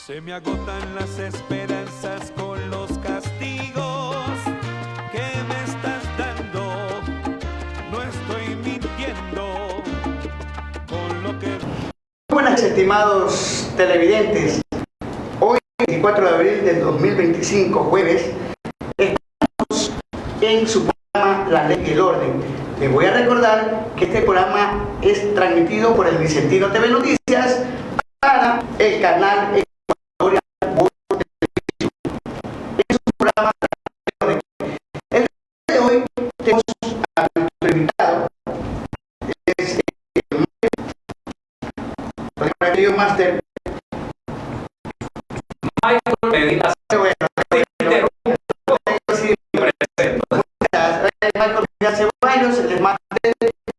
Se me agotan las esperanzas con los castigos que me estás dando. No estoy mintiendo con lo que... Buenas, estimados televidentes. Hoy, 24 de abril del 2025, jueves, estamos en su programa La Ley y el Orden. Les voy a recordar que este programa es transmitido por el Vicentino TV Noticias para el canal Ecuatorial Televisión. Es un programa de orden. El día de hoy tenemos a nuestro invitado, es el máster Michael Medina. Ceballos, el máster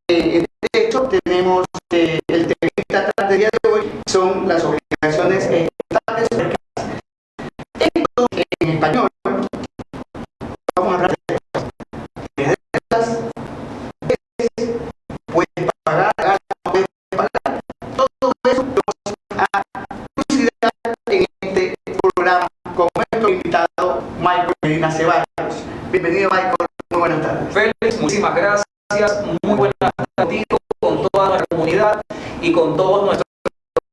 en Derecho. Tenemos el temita del día de hoy, son las obligaciones estatales. Esto en español, vamos a hablar de deudas, puedes pagar, no puedes pagar. Todo eso lo vamos a considerar en este programa con nuestro invitado Michael Medina Ceballos. Bienvenido, Michael. Muy buenas tardes. Félix, muchísimas gracias. Muy buenas tardes contigo, con toda nuestra comunidad y con todos nuestros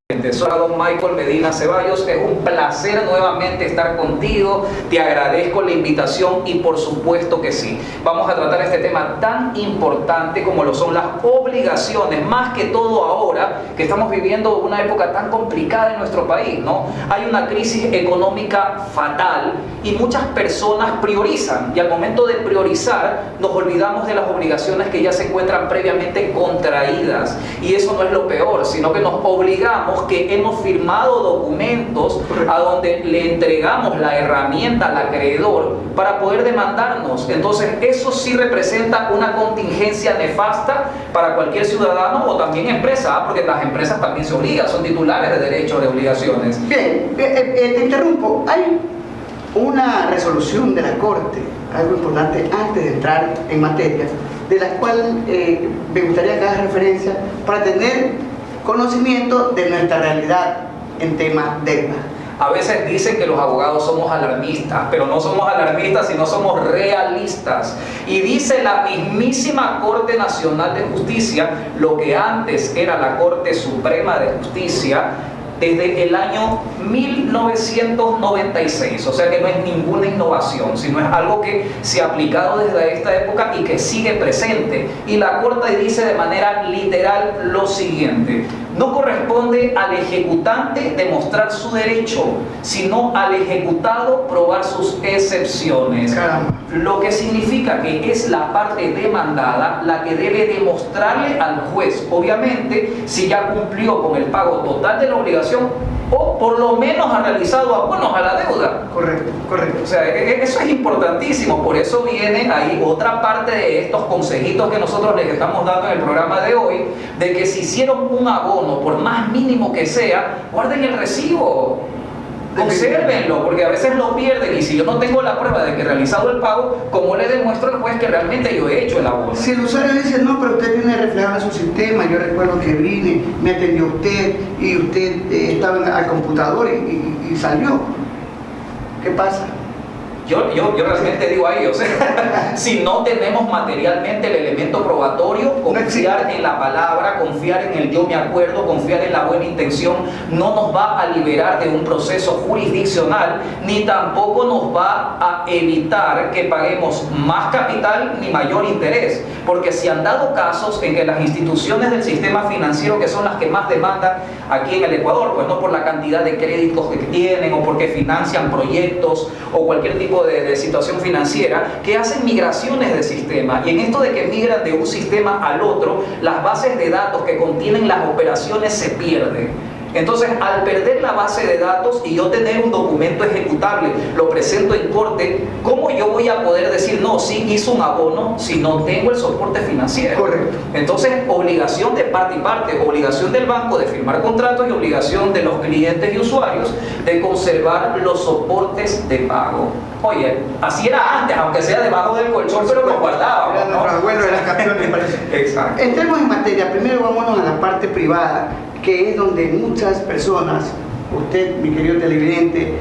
clientes. Soy don Michael Medina Ceballos. Es un placer nuevamente estar contigo. Te agradezco la invitación y por supuesto que sí. Vamos a tratar este tema tan importante como lo son las obligaciones, más que todo ahora que estamos viviendo una época tan complicada en nuestro país, ¿no? Hay una crisis económica fatal y muchas personas priorizan, y al momento de priorizar nos olvidamos de las obligaciones que ya se encuentran previamente contraídas, y eso no es lo peor, sino que nos obligamos, que hemos firmado documentos a donde le entregamos la herramienta al acreedor para poder demandarnos. Entonces eso sí representa una contingencia nefasta para cualquier ciudadano o también empresa, porque las empresas también se obligan, son titulares de derechos, de obligaciones. Bien, te interrumpo. Hay una resolución de la Corte, algo importante antes de entrar en materia, de la cual me gustaría que hagas referencia para tener conocimiento de nuestra realidad en temas de deuda. A veces dicen que los abogados somos alarmistas, pero no somos alarmistas, sino somos realistas. Y dice la mismísima Corte Nacional de Justicia, lo que antes era la Corte Suprema de Justicia, desde el año 1996, o sea que no es ninguna innovación, sino es algo que se ha aplicado desde esta época y que sigue presente. Y la Corte dice de manera literal lo siguiente: no corresponde al ejecutante demostrar su derecho, sino al ejecutado probar sus excepciones. Caramba. Lo que significa que es la parte demandada la que debe demostrarle al juez, obviamente, si ya cumplió con el pago total de la obligación o por lo menos ha realizado abonos a la deuda. Correcto, correcto. O sea, eso es importantísimo. Por eso viene ahí otra parte de estos consejitos que nosotros les estamos dando en el programa de hoy, de que si hicieron un abono, por más mínimo que sea, guarden el recibo. Consérvenlo, porque a veces lo pierden, y si yo no tengo la prueba de que he realizado el pago, ¿cómo le demuestro al juez que realmente yo he hecho el abono? Si el usuario dice, no, pero usted tiene reflejado en su sistema, yo recuerdo que vine, me atendió usted y usted estaba al computador y salió, ¿qué pasa? Yo realmente digo a ellos, si no tenemos materialmente el elemento probatorio, confiar en la palabra, confiar en el yo me acuerdo, confiar en la buena intención, no nos va a liberar de un proceso jurisdiccional, ni tampoco nos va a evitar que paguemos más capital ni mayor interés, porque si han dado casos en que las instituciones del sistema financiero, que son las que más demandan aquí en el Ecuador, pues no por la cantidad de créditos que tienen o porque financian proyectos o cualquier tipo de situación financiera, que hacen migraciones de sistema, y en esto de que migran de un sistema al otro, las bases de datos que contienen las operaciones se pierden. Entonces, al perder la base de datos y yo tener un documento ejecutable, lo presento en corte, ¿cómo yo voy a poder decir, no, sí hizo un abono si no tengo el soporte financiero? Correcto. Entonces, obligación de parte y parte, obligación del banco de firmar contratos y obligación de los clientes y usuarios de conservar los soportes de pago. Oye, así era antes, aunque sea debajo del colchón, pero lo guardábamos, Era nuestro abuelo de las campeones, parece. Exacto. Entremos en materia. Primero vámonos a la parte privada, que es donde muchas personas usted, mi querido televidente,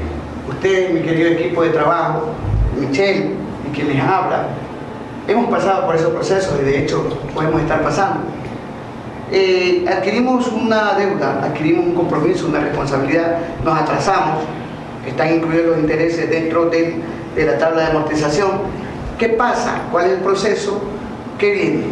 usted, mi querido equipo de trabajo, Michelle y quien les habla, hemos pasado por esos procesos y de hecho podemos estar pasando. Adquirimos una deuda, adquirimos un compromiso, una responsabilidad, nos atrasamos, están incluidos los intereses dentro de la tabla de amortización. ¿Qué pasa? ¿Cuál es el proceso? ¿Qué viene?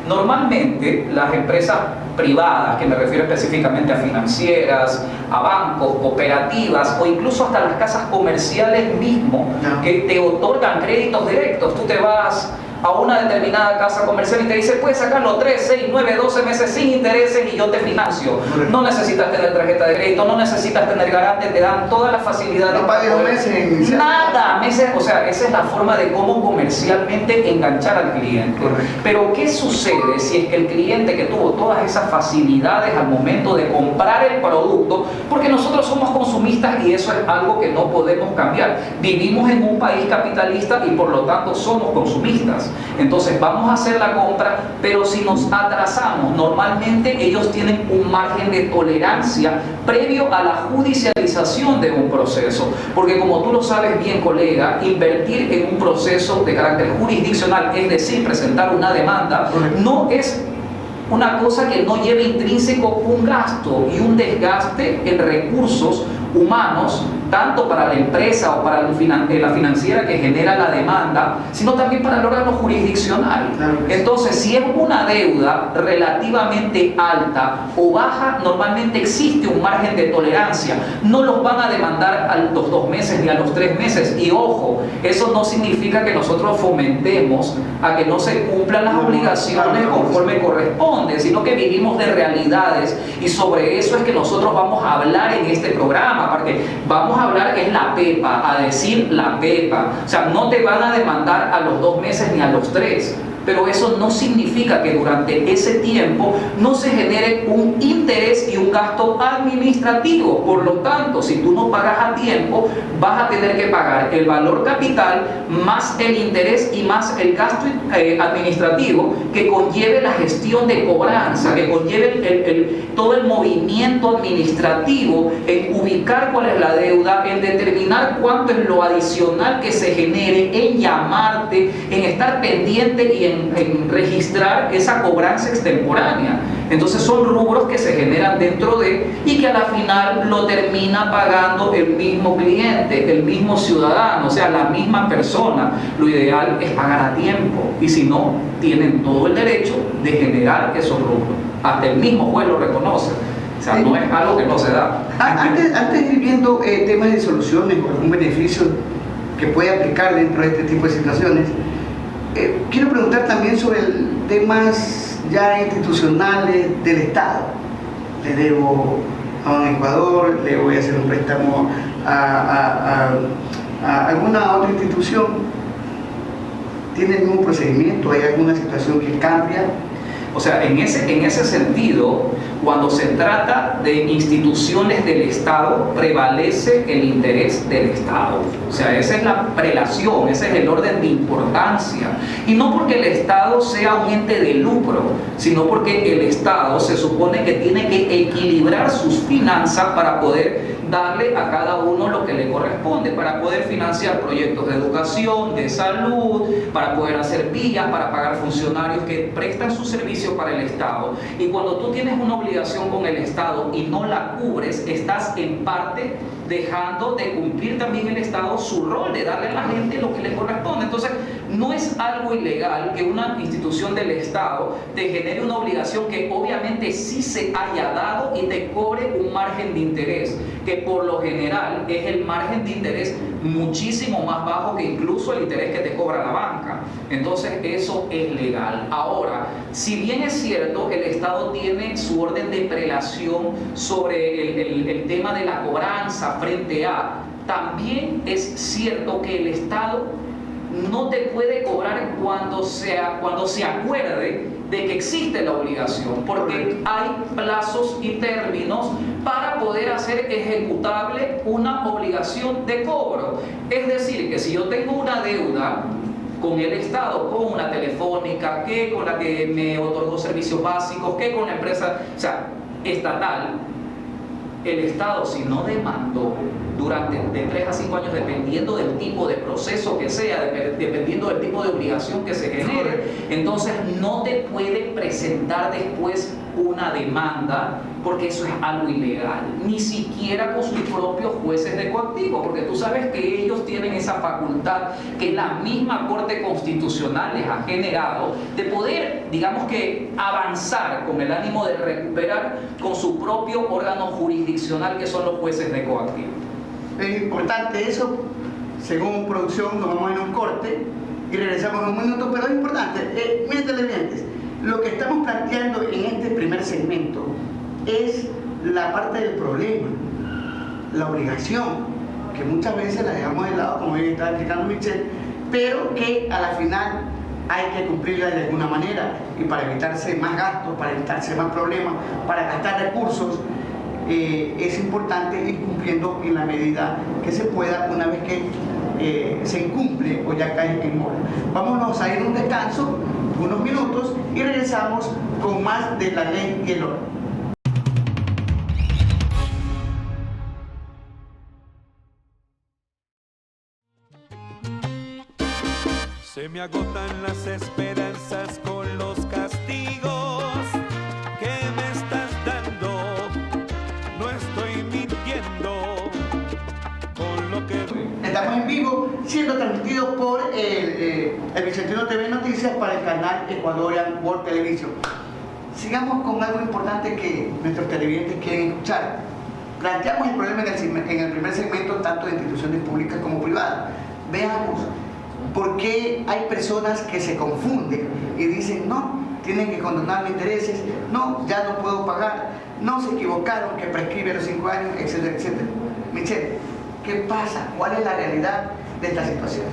Normalmente las empresas privadas, que me refiero específicamente a financieras, a bancos, cooperativas o incluso hasta las casas comerciales mismo, que te otorgan créditos directos. Tú te vas a una determinada casa comercial y te dice, puedes sacarlo 3, 6, 9, 12 meses sin intereses y yo te financio. No necesitas tener tarjeta de crédito, no necesitas tener garante, te dan todas las facilidades. No pagues 2 meses iniciales. Nada, meses, o sea, esa es la forma de cómo comercialmente enganchar al cliente. Pero ¿qué sucede si es que el cliente que tuvo todas esas facilidades al momento de comprar el producto, porque nosotros somos consumistas y eso es algo que no podemos cambiar? Vivimos en un país capitalista y por lo tanto somos consumistas. Entonces vamos a hacer la compra, pero si nos atrasamos, normalmente ellos tienen un margen de tolerancia previo a la judicialización de un proceso, porque como tú lo sabes bien, colega, invertir en un proceso de carácter jurisdiccional, es decir, presentar una demanda, no es una cosa que no lleve intrínseco un gasto y un desgaste en recursos humanos, tanto para la empresa o para la financiera que genera la demanda, sino también para el órgano jurisdiccional. Entonces, si es una deuda relativamente alta o baja, normalmente existe un margen de tolerancia. No los van a demandar a los 2 meses ni a los 3 meses. Y ojo, eso no significa que nosotros fomentemos a que no se cumplan las obligaciones conforme corresponde, sino que vivimos de realidades y sobre eso es que nosotros vamos a hablar en este programa, porque vamos a hablar es la pepa, a decir la pepa. O sea, no te van a demandar a los 2 meses ni a los 3, pero eso no significa que durante ese tiempo no se genere un interés y un gasto administrativo. Por lo tanto, si tú no pagas a tiempo, vas a tener que pagar el valor capital más el interés y más el gasto administrativo que conlleve la gestión de cobranza, que conlleve todo el movimiento administrativo en ubicar cuál es la deuda, en determinar cuánto es lo adicional que se genere, en llamarte, en estar pendiente y en registrar esa cobranza extemporánea. Entonces son rubros que se generan dentro de y que a la final lo termina pagando el mismo cliente, el mismo ciudadano, o sea, la misma persona. Lo ideal es pagar a tiempo y si no, tienen todo el derecho de generar esos rubros. Hasta el mismo juez lo reconoce. O sea, no es algo que no se da. Antes de ir viendo temas de soluciones o algún beneficio que puede aplicar dentro de este tipo de situaciones, quiero preguntar también sobre temas ya institucionales del Estado. Le debo a un Ecuador, le voy a hacer un préstamo a alguna otra institución. ¿Tiene el mismo procedimiento? ¿Hay alguna situación que cambia? O sea, en ese sentido, cuando se trata de instituciones del Estado, prevalece el interés del Estado. O sea, esa es la prelación, ese es el orden de importancia. Y no porque el Estado sea un ente de lucro, sino porque el Estado se supone que tiene que equilibrar sus finanzas para poder darle a cada uno lo que le corresponde, para poder financiar proyectos de educación, de salud, para poder hacer vías, para pagar funcionarios que prestan su servicio para el Estado. Y cuando tú tienes una obligación con el Estado y no la cubres, estás en parte dejando de cumplir también el Estado su rol de darle a la gente lo que le corresponde. Entonces, no es algo ilegal que una institución del Estado te genere una obligación que obviamente sí se haya dado y te cobre un margen de interés, que por lo general es el margen de interés muchísimo más bajo que incluso el interés que te cobra la banca. Entonces, eso es legal. Ahora, si bien es cierto, el Estado tiene su orden de prelación sobre el tema de la cobranza frente a, también es cierto que el Estado no te puede cobrar cuando se acuerde de que existe la obligación, porque hay plazos y términos para poder hacer ejecutable una obligación de cobro. Es decir, que si yo tengo una deuda con el Estado, con una telefónica, que con la que me otorgó servicios básicos, que con la empresa, o sea, estatal, el Estado, si no demandó durante de 3 a 5 años, dependiendo del tipo de proceso que sea, dependiendo del tipo de obligación que se genere, entonces no te puede presentar después una demanda, porque eso es algo ilegal, ni siquiera con sus propios jueces de coactivo, porque tú sabes que ellos tienen esa facultad que la misma Corte Constitucional les ha generado de poder, digamos que, avanzar con el ánimo de recuperar con su propio órgano jurisdiccional, que son los jueces de coactivo. Es importante eso. Según producción nos vamos a ir a un corte y regresamos en un minuto, pero es importante, miren televidentes, lo que estamos planteando en este primer segmento es la parte del problema, la obligación, que muchas veces la dejamos de lado, como bien estaba explicando Michelle, pero que a la final hay que cumplirla de alguna manera, y para evitarse más gastos, para evitarse más problemas, para gastar recursos, es importante ir cumpliendo en la medida que se pueda, una vez que se incumple o ya cae en mora. Vámonos a ir a un descanso, unos minutos, y regresamos con más de la ley y el orden. Se me agotan las esperanzas con los castigos que me estás dando. No estoy mintiendo con lo que... Estamos en vivo, siendo transmitido por el Vicentino TV Noticias para el canal Ecuadorian World Television. Sigamos con algo importante que nuestros televidentes quieren escuchar. Planteamos el problema en el primer segmento, tanto de instituciones públicas como privadas. Veamos por qué hay personas que se confunden y dicen: no, tienen que condonar mis intereses, no, ya no puedo pagar, no, se equivocaron, que prescribe los 5 años, etcétera, etcétera. Michelle, ¿qué pasa? ¿Cuál es la realidad de esta situación?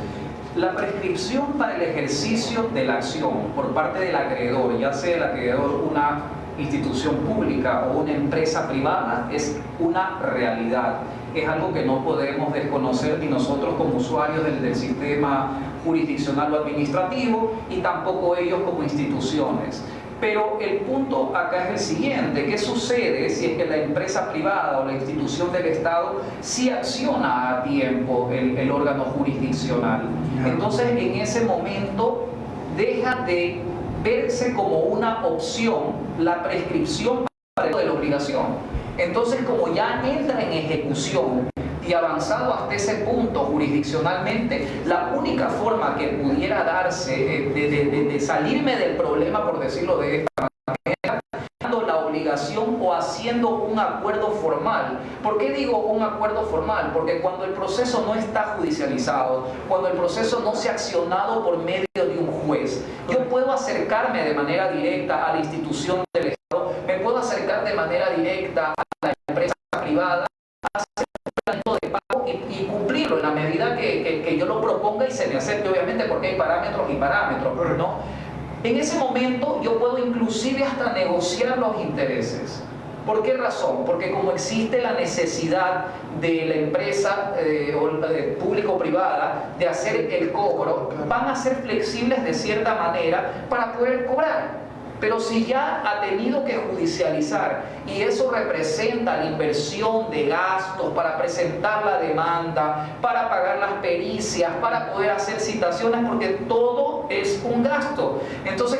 La prescripción para el ejercicio de la acción por parte del acreedor, ya sea el acreedor una institución pública o una empresa privada, es una realidad. Es algo que no podemos desconocer ni nosotros como usuarios del sistema jurisdiccional o administrativo, y tampoco ellos como instituciones. Pero el punto acá es el siguiente: ¿qué sucede si es que la empresa privada o la institución del Estado sí acciona a tiempo el órgano jurisdiccional? Entonces, en ese momento deja de verse como una opción la prescripción de la obligación. Entonces, como ya entra en ejecución y avanzado hasta ese punto jurisdiccionalmente, la única forma que pudiera darse de salirme del problema, por decirlo de esta manera, dando la obligación o haciendo un acuerdo formal. ¿Por qué digo un acuerdo formal? Porque cuando el proceso no está judicializado, cuando el proceso no se ha accionado por medio de un juez, yo puedo acercarme de manera directa a la institución del Estado, me puedo acercar de manera directa a la empresa privada, hacer un plan de pago y cumplirlo en la medida que yo lo proponga y se me acepte, obviamente, porque hay parámetros y parámetros, ¿no? En ese momento yo puedo inclusive hasta negociar los intereses. ¿Por qué razón? Porque como existe la necesidad de la empresa pública o privada de hacer el cobro, van a ser flexibles de cierta manera para poder cobrar. Pero si ya ha tenido que judicializar y eso representa la inversión de gastos para presentar la demanda, para pagar las pericias, para poder hacer citaciones, porque todo es un gasto. Entonces,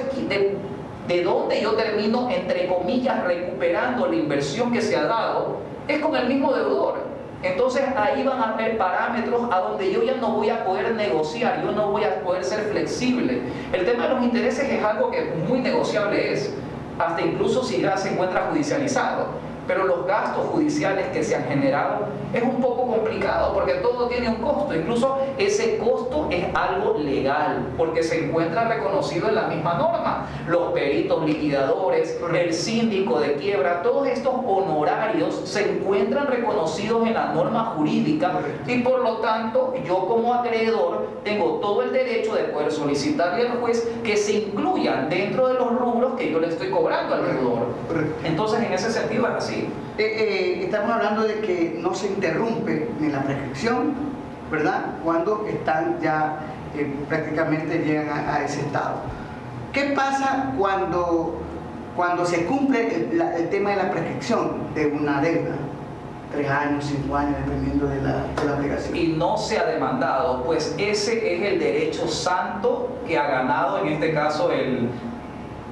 ¿de dónde yo termino, entre comillas, recuperando la inversión que se ha dado? Es con el mismo deudor. Entonces ahí van a haber parámetros a donde yo ya no voy a poder negociar, yo no voy a poder ser flexible. El tema de los intereses es algo que muy negociable es, hasta incluso si ya se encuentra judicializado. Pero los gastos judiciales que se han generado es un poco complicado, porque todo tiene un costo. Incluso ese costo es algo legal, porque se encuentra reconocido en la misma norma. Los peritos liquidadores, el síndico de quiebra, todos estos honorarios se encuentran reconocidos en la norma jurídica, y por lo tanto yo como acreedor tengo todo el derecho de poder solicitarle al juez que se incluyan dentro de los rubros que yo le estoy cobrando al deudor. Entonces, en ese sentido es así. Estamos hablando de que no se interrumpe ni la prescripción, ¿verdad?, cuando están ya prácticamente llegan a ese estado. ¿Qué pasa cuando se cumple el tema de la prescripción de una deuda? 3 años, 5 años, dependiendo de la obligación. Y no se ha demandado, pues ese es el derecho santo que ha ganado en este caso el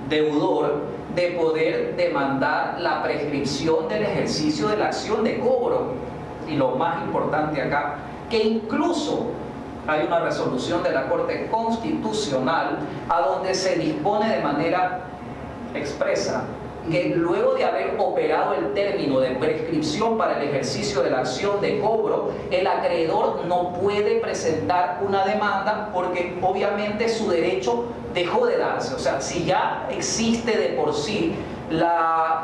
deudor, de poder demandar la prescripción del ejercicio de la acción de cobro. Y lo más importante acá, que incluso hay una resolución de la Corte Constitucional a donde se dispone de manera expresa que luego de haber operado el término de prescripción para el ejercicio de la acción de cobro, el acreedor no puede presentar una demanda porque obviamente su derecho dejó de darse. O sea, si ya existe de por sí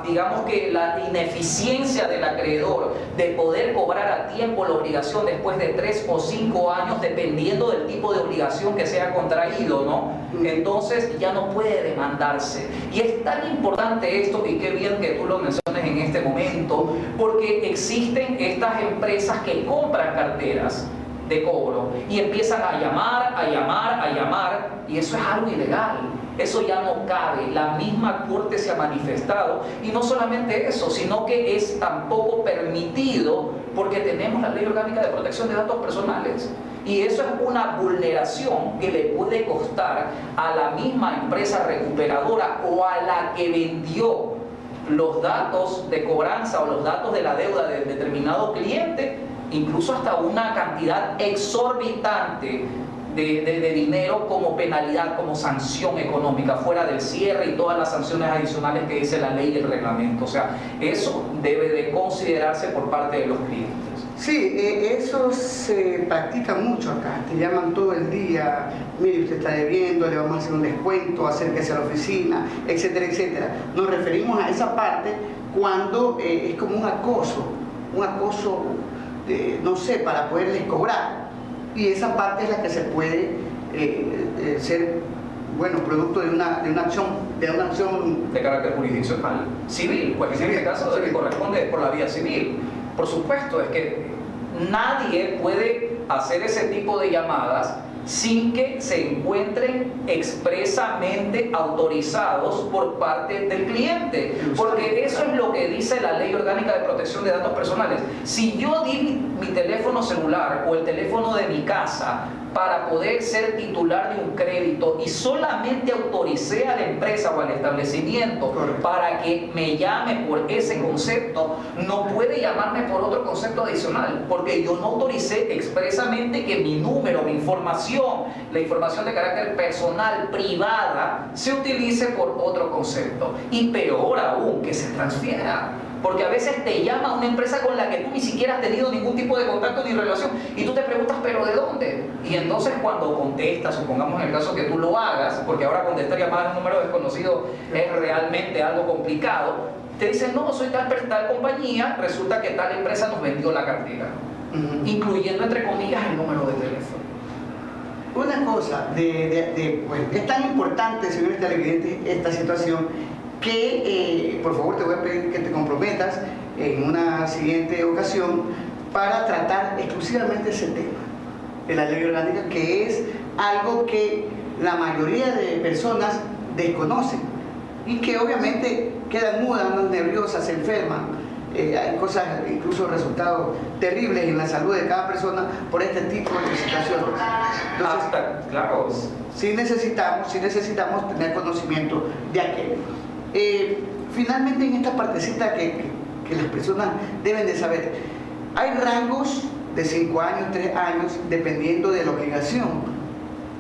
digamos que la ineficiencia del acreedor de poder cobrar a tiempo la obligación después de 3 o 5 años, dependiendo del tipo de obligación que sea contraído, ¿no? Entonces ya no puede demandarse. Y es tan importante esto, y qué bien que tú lo menciones en este momento, porque existen estas empresas que compran carteras de cobro y empiezan a llamar, y eso es algo ilegal. Eso ya no cabe. La misma Corte se ha manifestado, y no solamente eso, sino que es tampoco permitido porque tenemos la Ley Orgánica de Protección de Datos Personales, y eso es una vulneración que le puede costar a la misma empresa recuperadora o a la que vendió los datos de cobranza o los datos de la deuda de determinado cliente, incluso hasta una cantidad exorbitante de dinero como penalidad, como sanción económica, fuera del cierre y todas las sanciones adicionales que dice la ley y el reglamento. O sea, eso debe de considerarse por parte de los clientes. Sí, eso se practica mucho acá. Te llaman todo el día, mire, usted está debiendo, le vamos a hacer un descuento, acérquese a la oficina, etcétera, etcétera. Nos referimos a esa parte cuando es como un acoso, no sé, para poderles cobrar. Y esa parte es la que se puede ser, bueno, producto de una acción de carácter jurisdiccional, civil, pues en este caso se le corresponde por la vía civil. Por supuesto, es que nadie puede hacer ese tipo de llamadas sin que se encuentren expresamente autorizados por parte del cliente, porque eso es lo que dice la Ley Orgánica de Protección de Datos Personales. Si yo di mi teléfono celular o el teléfono de mi casa para poder ser titular de un crédito y solamente autoricé a la empresa o al establecimiento para que me llame por ese concepto, no puede llamarme por otro concepto adicional, porque yo no autoricé expresamente que mi número, mi información, la información de carácter personal, privada, se utilice por otro concepto. Y peor aún, que se transfiera. Porque a veces te llama una empresa con la que tú ni siquiera has tenido ningún tipo de contacto ni relación, y tú te preguntas, ¿pero de dónde? Y entonces cuando contestas, supongamos en el caso que tú lo hagas, porque ahora contestar llamadas a un número desconocido es realmente algo complicado, te dicen, no, soy tal compañía, resulta que tal empresa nos vendió la cartera, incluyendo entre comillas el número de teléfono. Una cosa, pues, es tan importante, señores televidentes, esta situación, que por favor te voy a pedir que te comprometas en una siguiente ocasión para tratar exclusivamente ese tema de la ley orgánica, que es algo que la mayoría de personas desconocen y que obviamente quedan mudas, andan nerviosas, se enferman. Hay cosas, incluso resultados terribles en la salud de cada persona por este tipo de situaciones. Entonces, claro, sí necesitamos tener conocimiento de aquello. Finalmente, en esta partecita que las personas deben de saber, hay rangos de 5 años, 3 años, dependiendo de la obligación.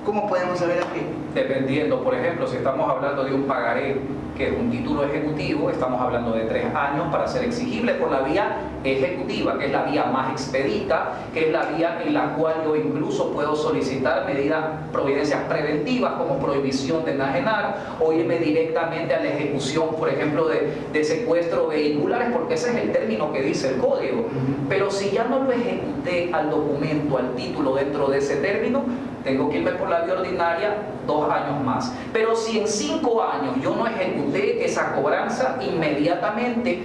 ¿Cómo podemos saber aquí? Dependiendo, por ejemplo, si estamos hablando de un pagaré, que es un título ejecutivo, estamos hablando de 3 años para ser exigible por la vía ejecutiva, que es la vía más expedita, que es la vía en la cual yo incluso puedo solicitar providencias preventivas como prohibición de enajenar o irme directamente a la ejecución, por ejemplo, de secuestro vehiculares, porque ese es el término que dice el código. Pero si ya no lo ejecuté al documento, al título dentro de ese término, tengo que irme por la vía ordinaria 2 años más. Pero si en 5 años yo no ejecuté esa cobranza, inmediatamente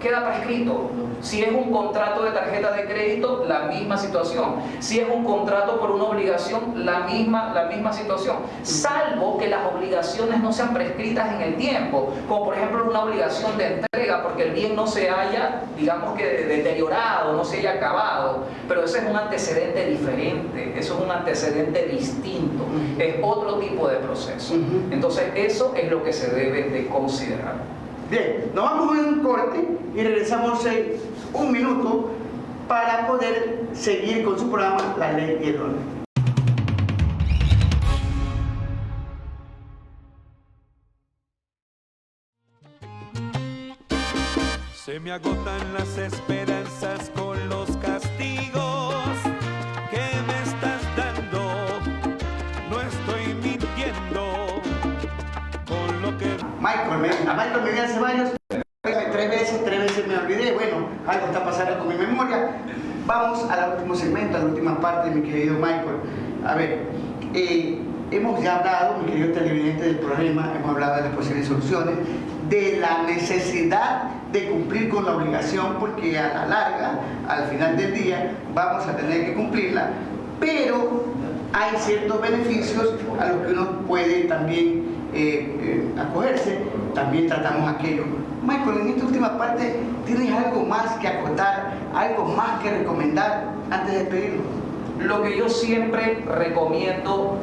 queda prescrito. Si es un contrato de tarjeta de crédito, la misma situación. Si es un contrato por una obligación, la misma situación. Salvo que las obligaciones no sean prescritas en el tiempo, como por ejemplo una obligación de entrega. entrega porque el bien no se haya, digamos que deteriorado, no se haya acabado, pero ese es un antecedente diferente, eso es un antecedente distinto, es otro tipo de proceso. Entonces eso es lo que se debe de considerar. Bien, nos vamos a un corte y regresamos en un minuto para poder seguir con su programa La Ley y el Orden. Se me agotan las esperanzas con los castigos que me estás dando. No estoy mintiendo con lo que... Michael Medina Ceballos, tres veces me olvidé. Bueno, algo está pasando con mi memoria. Vamos al último segmento, a la última parte, mi querido Michael. A ver, hemos ya hablado, mi querido televidente, del problema, hemos hablado de las posibles soluciones, de la necesidad de cumplir con la obligación, porque a la larga, al final del día, vamos a tener que cumplirla, pero hay ciertos beneficios a los que uno puede también acogerse. También tratamos aquello. Michael, en esta última parte, ¿tienes algo más que acotar, algo más que recomendar antes de despedirnos? Lo que yo siempre recomiendo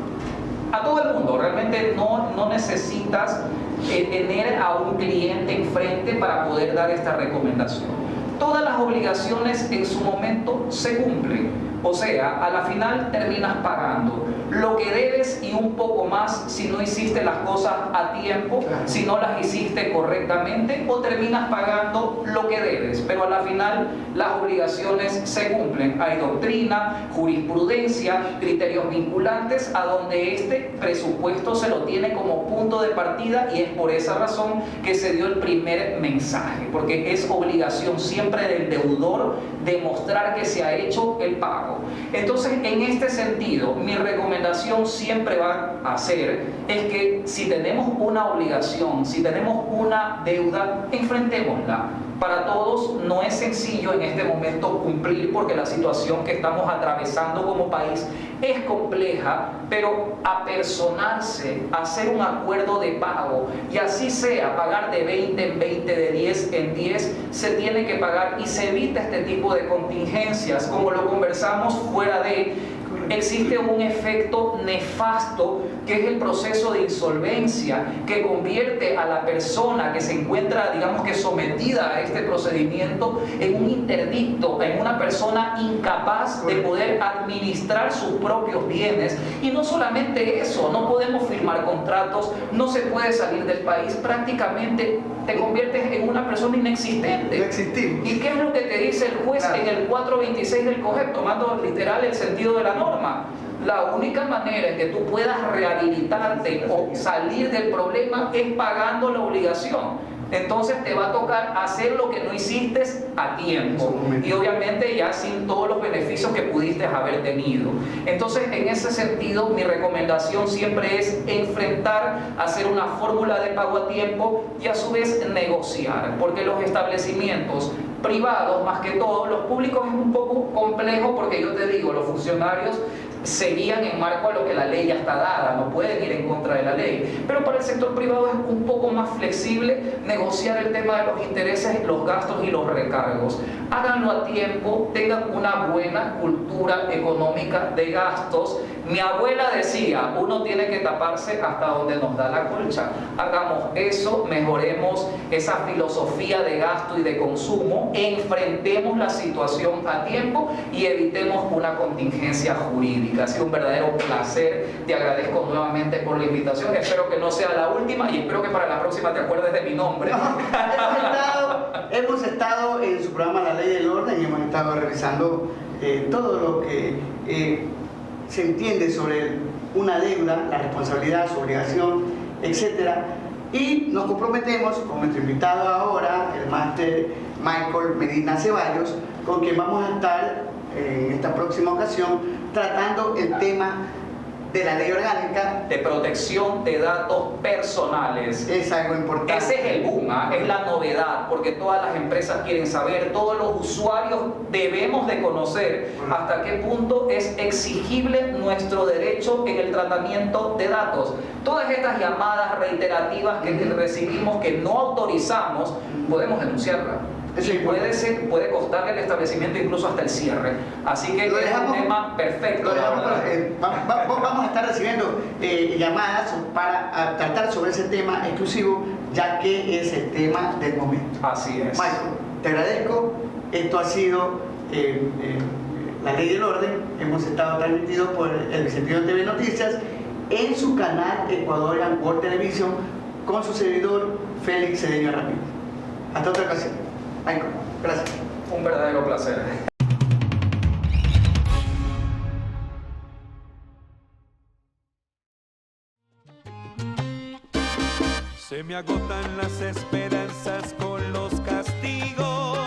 a todo el mundo, realmente no necesitas tener a un cliente enfrente para poder dar esta recomendación. Todas las obligaciones en su momento se cumplen, o sea, a la final terminas pagando lo que debes y un poco más si no hiciste las cosas a tiempo, si no las hiciste correctamente, o terminas pagando lo que debes, pero a la final las obligaciones se cumplen. Hay doctrina, jurisprudencia, criterios vinculantes a donde este presupuesto se lo tiene como punto de partida, y es por esa razón que se dio el primer mensaje, porque es obligación siempre del deudor demostrar que se ha hecho el pago. Entonces, en este sentido, mi recomendación siempre va a ser es que si tenemos una obligación, si tenemos una deuda, enfrentémosla. Para todos no es sencillo en este momento cumplir, porque la situación que estamos atravesando como país es compleja, pero apersonarse, hacer un acuerdo de pago, y así sea, pagar de 20 en 20, de 10 en 10, se tiene que pagar y se evita este tipo de contingencias, como lo conversamos fuera de... Existe un efecto nefasto que es el proceso de insolvencia, que convierte a la persona que se encuentra, digamos que sometida a este procedimiento, en un interdicto, en una persona incapaz de poder administrar sus propios bienes. Y no solamente eso, no podemos firmar contratos, no se puede salir del país, prácticamente te conviertes en una persona inexistente. No existimos. ¿Y qué es lo que te dice el juez en el 426 del COGEP, tomando literal el sentido de la norma? La única manera en que tú puedas rehabilitarte o salir del problema es pagando la obligación. Entonces te va a tocar hacer lo que no hiciste a tiempo, y obviamente ya sin todos los beneficios que pudiste haber tenido. Entonces, en ese sentido, mi recomendación siempre es enfrentar, hacer una fórmula de pago a tiempo y a su vez negociar, porque los establecimientos privados, más que todo, los públicos es un poco complejo, porque yo te digo, los funcionarios se guían en marco a lo que la ley ya está dada, no pueden ir en contra de la ley. Pero para el sector privado es un poco más flexible negociar el tema de los intereses, los gastos y los recargos. Háganlo a tiempo, tengan una buena cultura económica de gastos. Mi abuela decía, uno tiene que taparse hasta donde nos da la colcha. Hagamos eso, mejoremos esa filosofía de gasto y de consumo, enfrentemos la situación a tiempo y evitemos una contingencia jurídica. Ha sido un verdadero placer, te agradezco nuevamente por la invitación, espero que no sea la última y espero que para la próxima te acuerdes de mi nombre. No, hemos estado en su programa La Ley del Orden y hemos estado revisando todo lo que se entiende sobre una deuda, la responsabilidad, su obligación, etc. Y nos comprometemos con nuestro invitado ahora, el máster Michael Medina Ceballos, con quien vamos a estar en esta próxima ocasión tratando el tema de la ley orgánica de protección de datos personales. es algo importante. Ese es el boom, es la novedad, porque todas las empresas quieren saber, todos los usuarios debemos de conocer hasta qué punto es exigible nuestro derecho en el tratamiento de datos. Todas estas llamadas reiterativas que recibimos que no autorizamos, podemos denunciarlas. Eso Y es importante. puede costar el establecimiento incluso hasta el cierre. Así que Lo es dejamos- un tema perfecto. Lo la dejamos verdad. vamos a estar recibiendo llamadas para tratar sobre ese tema exclusivo, ya que es el tema del momento. Así es. Michael, te agradezco. Esto ha sido La Ley del Orden. Hemos estado transmitidos por el Vicepresidente TV Noticias en su canal Ecuadorian World Television con su servidor Félix Cedeño Ramírez. Hasta otra ocasión. Michael, gracias. Un verdadero placer. Se me agotan las esperanzas con los castigos